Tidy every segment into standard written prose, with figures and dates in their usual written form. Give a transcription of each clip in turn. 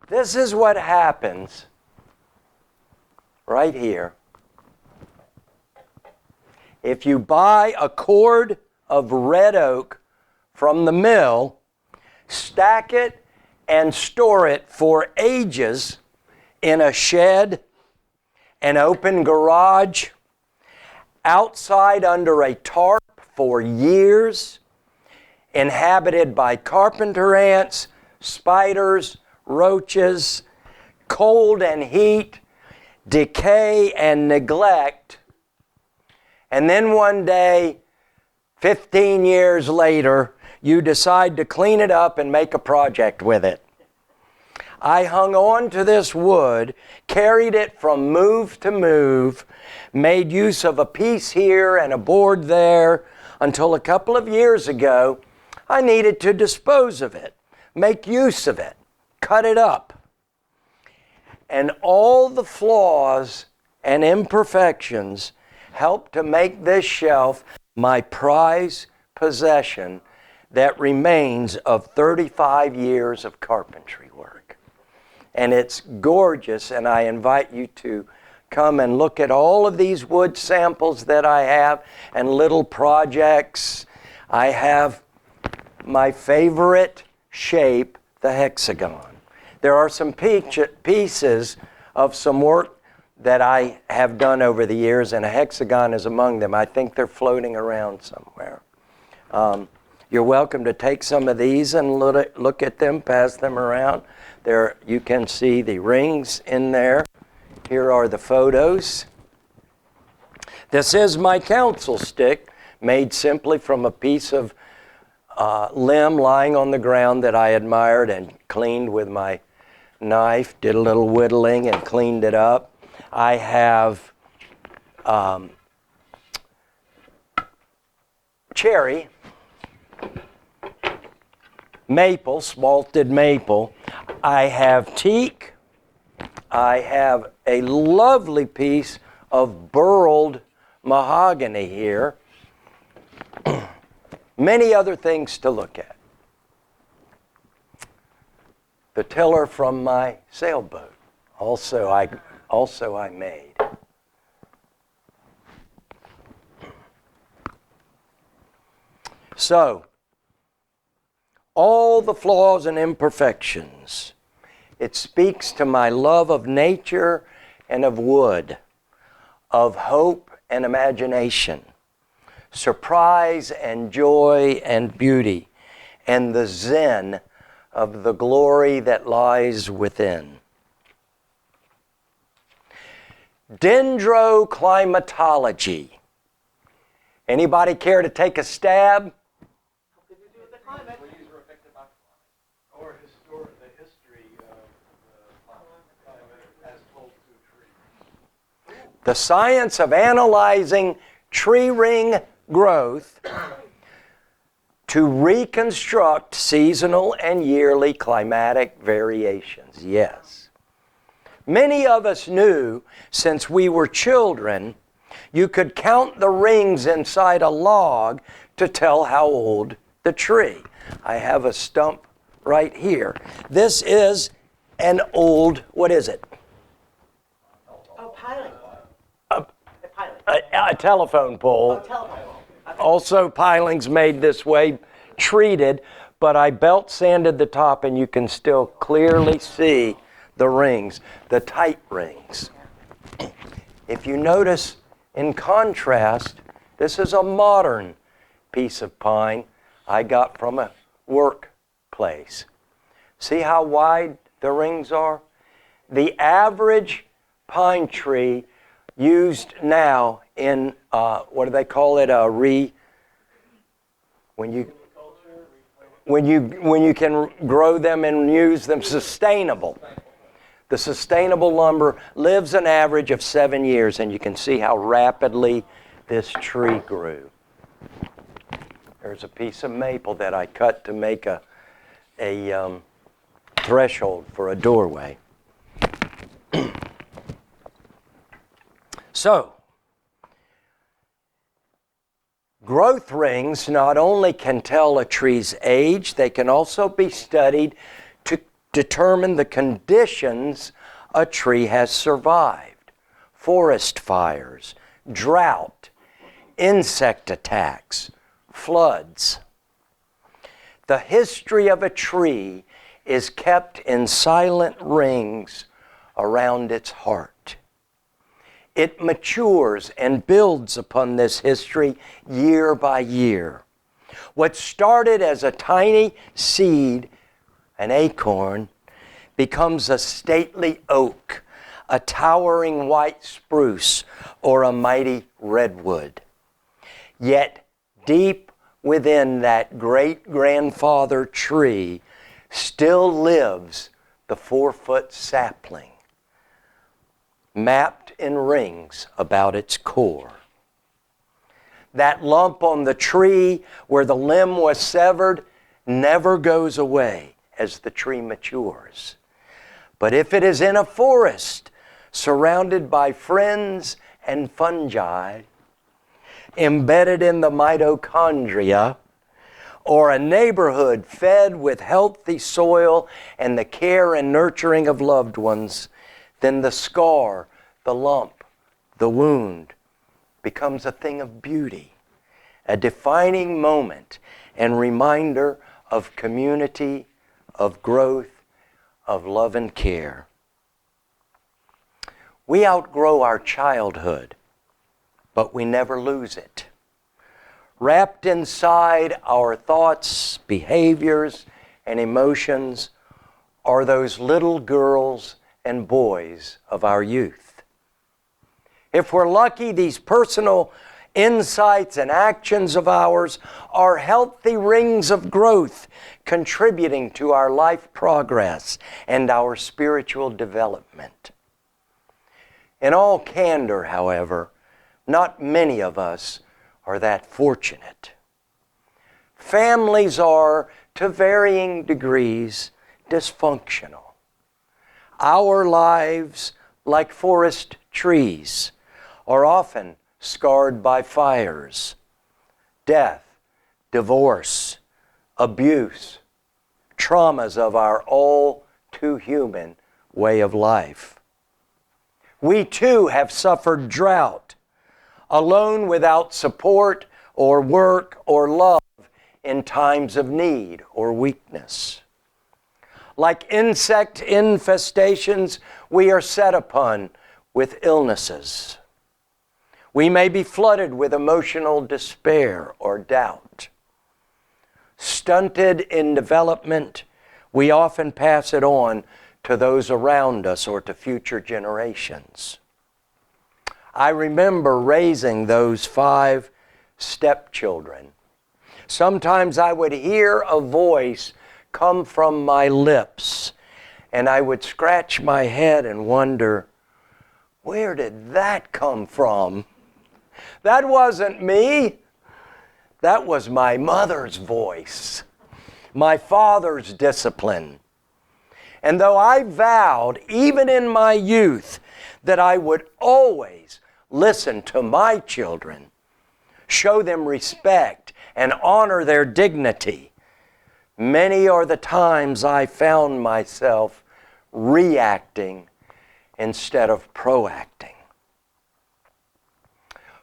This is what happens right here. If you buy a cord of red oak from the mill, stack it and store it for ages in a shed, an open garage, outside under a tarp for years, inhabited by carpenter ants, spiders, roaches, cold and heat, decay and neglect, and then one day, 15 years later, you decide to clean it up and make a project with it. I hung on to this wood, carried it from move to move, made use of a piece here and a board there, until a couple of years ago, I needed to dispose of it, make use of it, cut it up. And all the flaws and imperfections helped to make this shelf my prized possession that remains of 35 years of carpentry work. And it's gorgeous, and I invite you to come and look at all of these wood samples that I have and little projects. I have my favorite shape, the hexagon. There are some pieces of some work that I have done over the years, and a hexagon is among them. I think they're floating around somewhere. You're welcome to take some of these and look at them, pass them around. There, you can see the rings in there. Here are the photos. This is my council stick, made simply from a piece of limb lying on the ground that I admired and cleaned with my knife, did a little whittling and cleaned it up. I have cherry, maple, malted maple. I have teak. I have a lovely piece of burled mahogany here. Many other things to look at. The tiller from my sailboat, also I made. So, all the flaws and imperfections, it speaks to my love of nature and of wood, of hope and imagination, surprise and joy and beauty, and the zen of the glory that lies within. Dendroclimatology. Anybody care to take a stab? The science of analyzing tree ring growth to reconstruct seasonal and yearly climatic variations. Yes. Many of us knew since we were children, you could count the rings inside a log to tell how old the tree. I have a stump right here. This is an old, what is it? Oh, piling. A telephone pole. Oh, telephone pole. Okay. Also pilings made this way, treated, but I belt sanded the top and you can still clearly see the rings, the tight rings. If you notice, in contrast, this is a modern piece of pine I got from a workplace. See how wide the rings are? The average pine tree used now in, what do they call it, when you can grow them and use them, sustainable. The sustainable lumber lives an average of 7 years, and you can see how rapidly this tree grew. There's a piece of maple that I cut to make a threshold for a doorway. So, growth rings not only can tell a tree's age, they can also be studied determine the conditions a tree has survived. Forest fires, drought, insect attacks, floods. The history of a tree is kept in silent rings around its heart. It matures and builds upon this history year by year. What started as a tiny seed, an acorn, becomes a stately oak, a towering white spruce, or a mighty redwood. Yet deep within that great-grandfather tree still lives the 4-foot sapling, mapped in rings about its core. That lump on the tree where the limb was severed never goes away as the tree matures. But if it is in a forest surrounded by friends and fungi, embedded in the mitochondria, or a neighborhood fed with healthy soil and the care and nurturing of loved ones, then the scar, the lump, the wound becomes a thing of beauty, a defining moment and reminder of community, of growth, of love and care. We outgrow our childhood, but we never lose it. Wrapped inside our thoughts, behaviors, and emotions are those little girls and boys of our youth. If we're lucky, these personal insights and actions of ours are healthy rings of growth, contributing to our life progress and our spiritual development. In all candor, however, not many of us are that fortunate. Families are, to varying degrees, dysfunctional. Our lives, like forest trees, are often scarred by fires, death, divorce, abuse, traumas of our all too human way of life. We too have suffered drought, alone without support or work or love in times of need or weakness. Like insect infestations, we are set upon with illnesses. We may be flooded with emotional despair or doubt. Stunted in development, we often pass it on to those around us or to future generations. I remember raising those 5 stepchildren. Sometimes I would hear a voice come from my lips, and I would scratch my head and wonder, where did that come from? That wasn't me. That was my mother's voice, my father's discipline. And though I vowed, even in my youth, that I would always listen to my children, show them respect, and honor their dignity, many are the times I found myself reacting instead of proacting.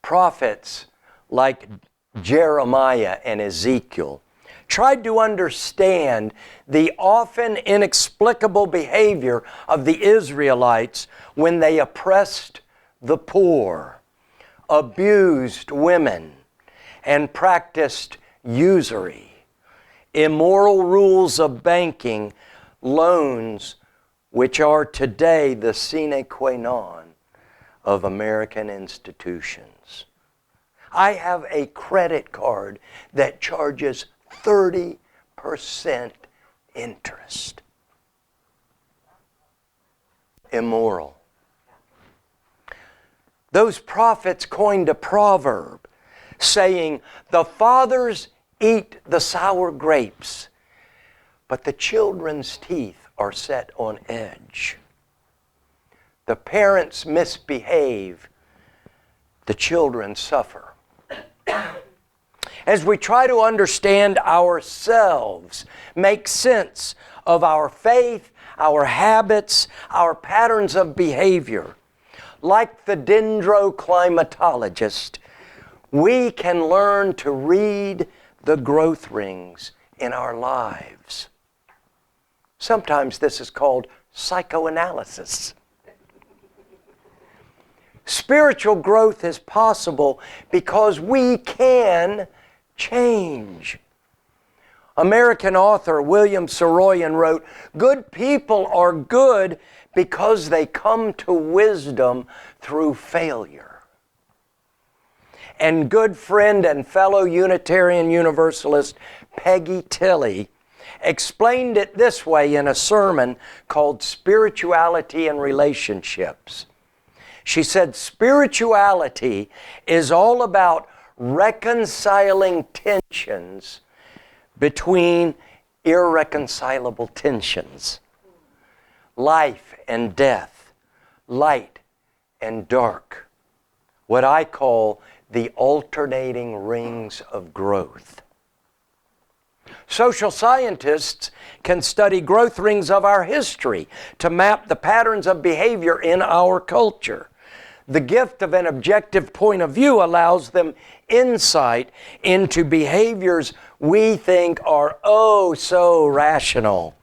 Prophets like Jeremiah and Ezekiel tried to understand the often inexplicable behavior of the Israelites when they oppressed the poor, abused women, and practiced usury, immoral rules of banking, loans, which are today the sine qua non of American institutions. I have a credit card that charges 30% interest. Immoral. Those prophets coined a proverb saying, the fathers eat the sour grapes, but the children's teeth are set on edge. The parents misbehave, the children suffer. as we try to understand ourselves, make sense of our faith, our habits, our patterns of behavior. Like the dendroclimatologist, we can learn to read the growth rings in our lives. Sometimes this is called psychoanalysis. Spiritual growth is possible because we can change. American author William Saroyan wrote, "Good people are good because they come to wisdom through failure." And good friend and fellow Unitarian Universalist Peggy Tilley explained it this way in a sermon called Spirituality and Relationships. She said, spirituality is all about reconciling tensions between irreconcilable tensions. Life and death, light and dark. What I call the alternating rings of growth. Social scientists can study growth rings of our history to map the patterns of behavior in our culture. The gift of an objective point of view allows them insight into behaviors we think are oh so rational,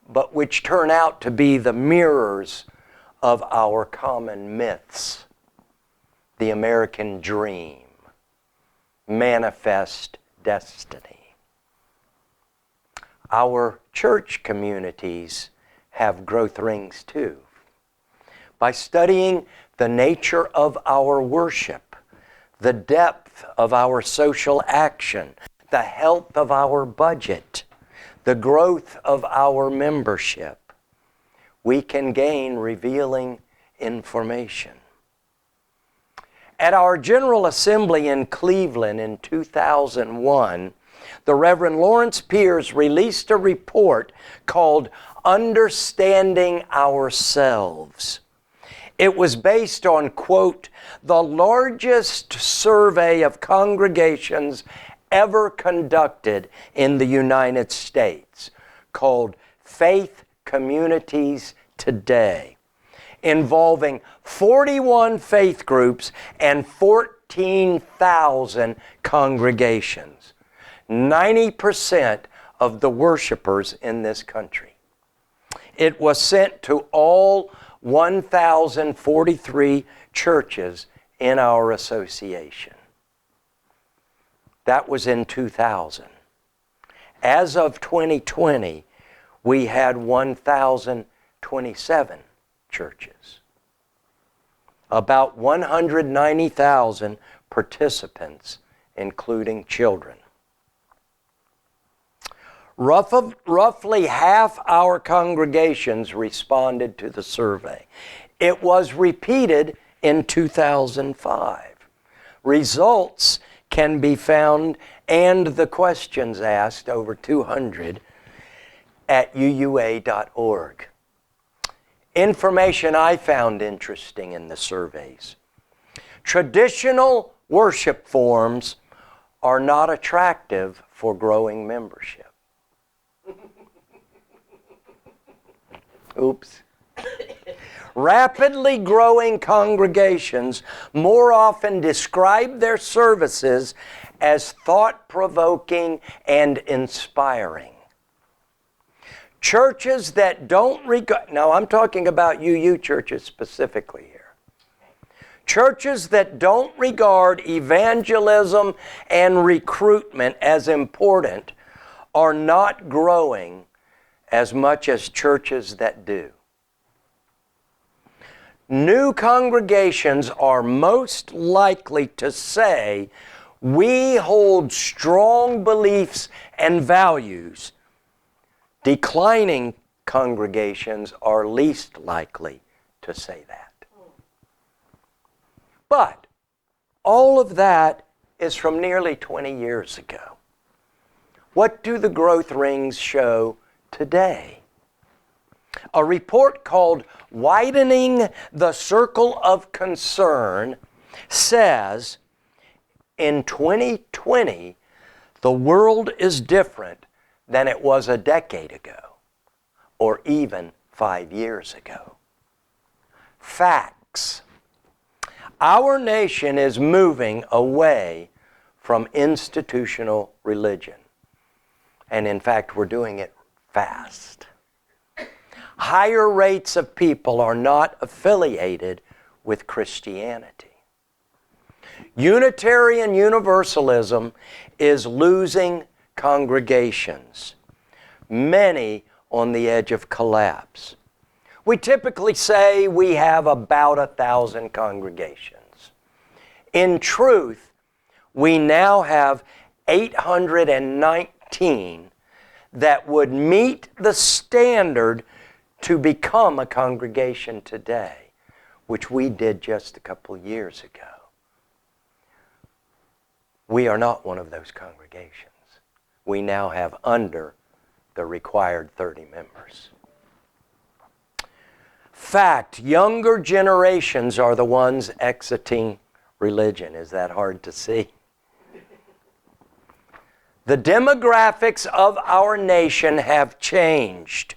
but which turn out to be the mirrors of our common myths. The American dream, manifest destiny. Our church communities have growth rings too. By studying the nature of our worship, the depth of our social action, the health of our budget, the growth of our membership, we can gain revealing information. At our General Assembly in Cleveland in 2001, the Reverend Lawrence Pierce released a report called Understanding Ourselves. It was based on, quote, the largest survey of congregations ever conducted in the United States, called Faith Communities Today, involving 41 faith groups and 14,000 congregations, 90% of the worshipers in this country. It was sent to all 1,043 churches in our association. That was in 2000. As of 2020, we had 1,027 churches. About 190,000 participants, including children. Roughly half our congregations responded to the survey. It was repeated in 2005. Results can be found and the questions asked, over 200, at uua.org. Information I found interesting in the surveys. Traditional worship forms are not attractive for growing membership. Oops. Rapidly growing congregations more often describe their services as thought-provoking and inspiring. Churches that don't regard, now I'm talking about UU churches specifically here. Churches that don't regard evangelism and recruitment as important are not growing as much as churches that do. New congregations are most likely to say, we hold strong beliefs and values. Declining congregations are least likely to say that. But all of that is from nearly 20 years ago. What do the growth rings show today? A report called Widening the Circle of Concern says in 2020, the world is different than it was a decade ago or even 5 years ago. Facts. Our nation is moving away from institutional religion. And in fact, we're doing it fast. Higher rates of people are not affiliated with Christianity. Unitarian Universalism is losing congregations, many on the edge of collapse. We typically say we have about 1,000 congregations. In truth, we now have 819 that would meet the standard to become a congregation today, which we did just a couple years ago. We are not one of those congregations. We now have under the required 30 members. Fact, younger generations are the ones exiting religion. Is that hard to see? The demographics of our nation have changed.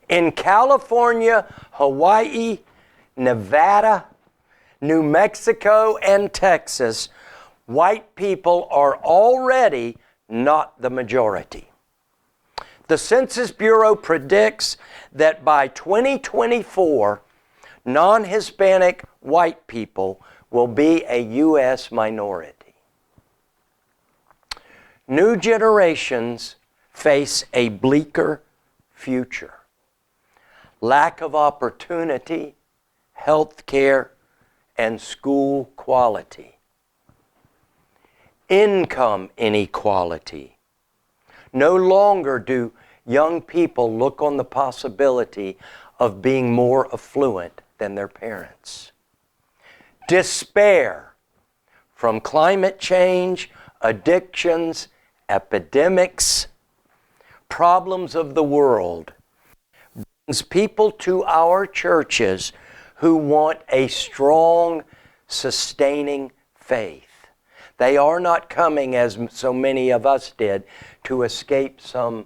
In California, Hawaii, Nevada, New Mexico, and Texas, white people are already not the majority. The Census Bureau predicts that by 2024, non-Hispanic white people will be a U.S. minority. New generations face a bleaker future. Lack of opportunity, health care, and school quality. Income inequality. No longer do young people look on the possibility of being more affluent than their parents. Despair from climate change, addictions, epidemics, problems of the world brings people to our churches who want a strong, sustaining faith. They are not coming, as so many of us did, to escape some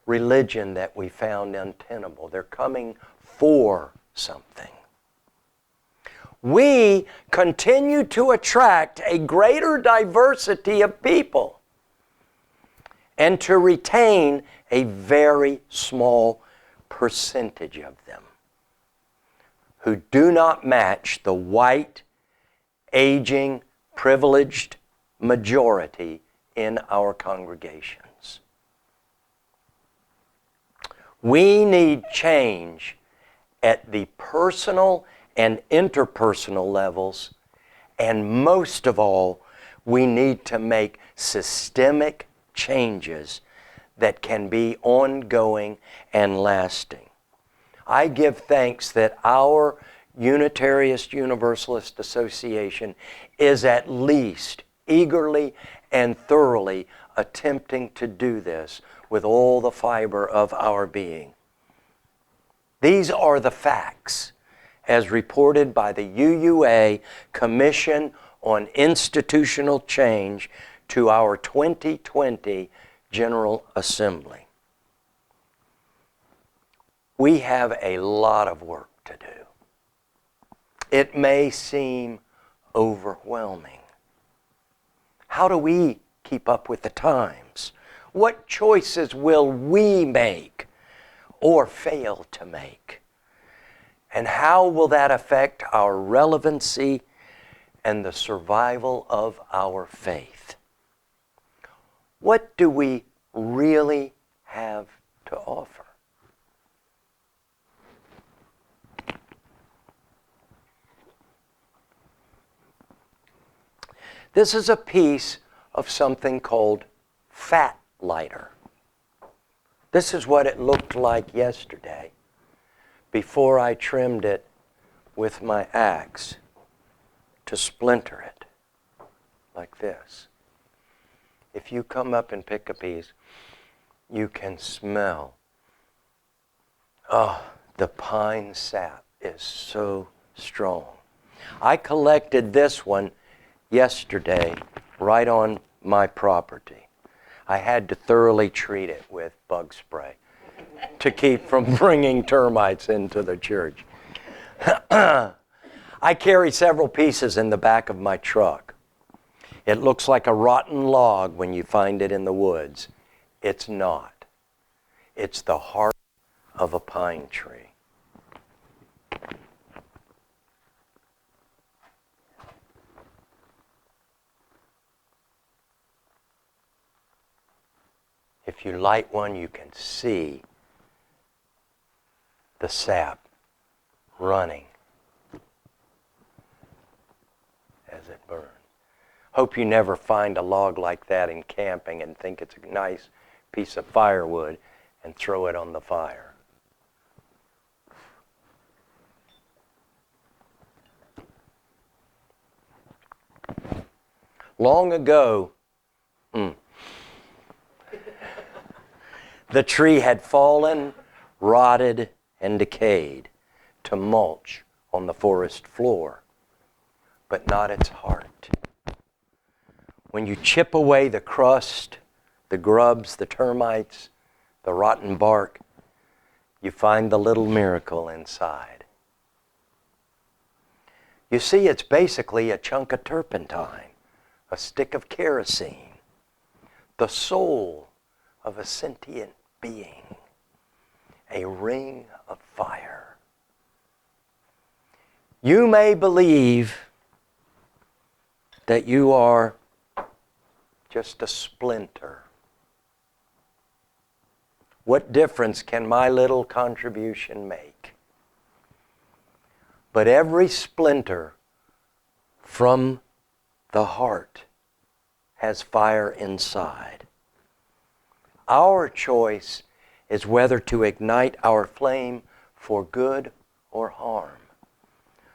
religion that we found untenable. They're coming for something. We continue to attract a greater diversity of people and to retain a very small percentage of them who do not match the white, aging, privileged majority in our congregations. We need change at the personal and interpersonal levels, and most of all, we need to make systemic changes that can be ongoing and lasting. I give thanks that our Unitarian Universalist Association is at least eagerly and thoroughly attempting to do this with all the fiber of our being. These are the facts as reported by the UUA Commission on Institutional Change to our 2020 General Assembly. We have a lot of work to do. It may seem overwhelming. How do we keep up with the times? What choices will we make or fail to make? And how will that affect our relevancy and the survival of our faith? What do we really have to offer? This is a piece of something called fat lighter. This is what it looked like yesterday before I trimmed it with my axe to splinter it like this. If you come up and pick a piece, you can smell, the pine sap is so strong. I collected this one yesterday right on my property. I had to thoroughly treat it with bug spray to keep from bringing termites into the church. I carry several pieces in the back of my truck. It looks like a rotten log when you find it in the woods. It's not. It's the heart of a pine tree. If you light one, you can see the sap running as it burns. Hope you never find a log like that in camping and think it's a nice piece of firewood and throw it on the fire. Long ago, the tree had fallen, rotted, and decayed to mulch on the forest floor, but not its heart. When you chip away the crust, the grubs, the termites, the rotten bark, you find the little miracle inside. You see, it's basically a chunk of turpentine, a stick of kerosene, the soul of a sentient being, a ring of fire. You may believe that you are just a splinter. What difference can my little contribution make? But every splinter from the heart has fire inside. Our choice is whether to ignite our flame for good or harm,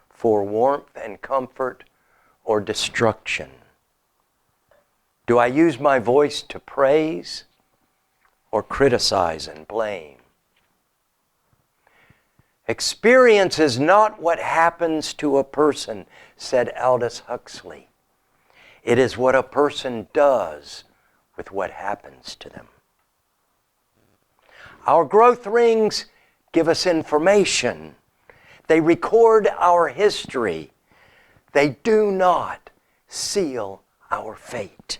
for warmth and comfort or destruction. Do I use my voice to praise or criticize and blame? Experience is not what happens to a person, said Aldous Huxley. It is what a person does with what happens to them. Our growth rings give us information. They record our history. They do not seal our fate.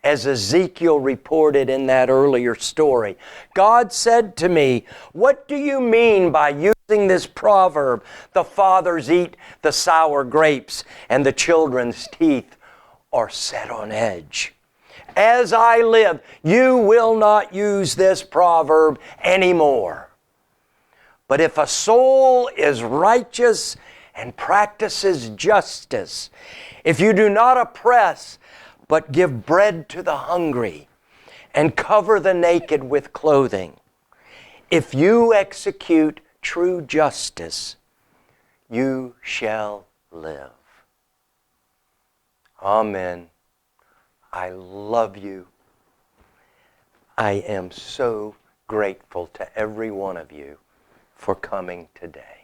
As Ezekiel reported in that earlier story, God said to me, "What do you mean by using this proverb, 'The fathers eat the sour grapes and the children's teeth are set on edge'? As I live, you will not use this proverb anymore. But if a soul is righteous and practices justice, if you do not oppress, but give bread to the hungry and cover the naked with clothing, if you execute true justice, you shall live." Amen. I love you. I am so grateful to every one of you for coming today.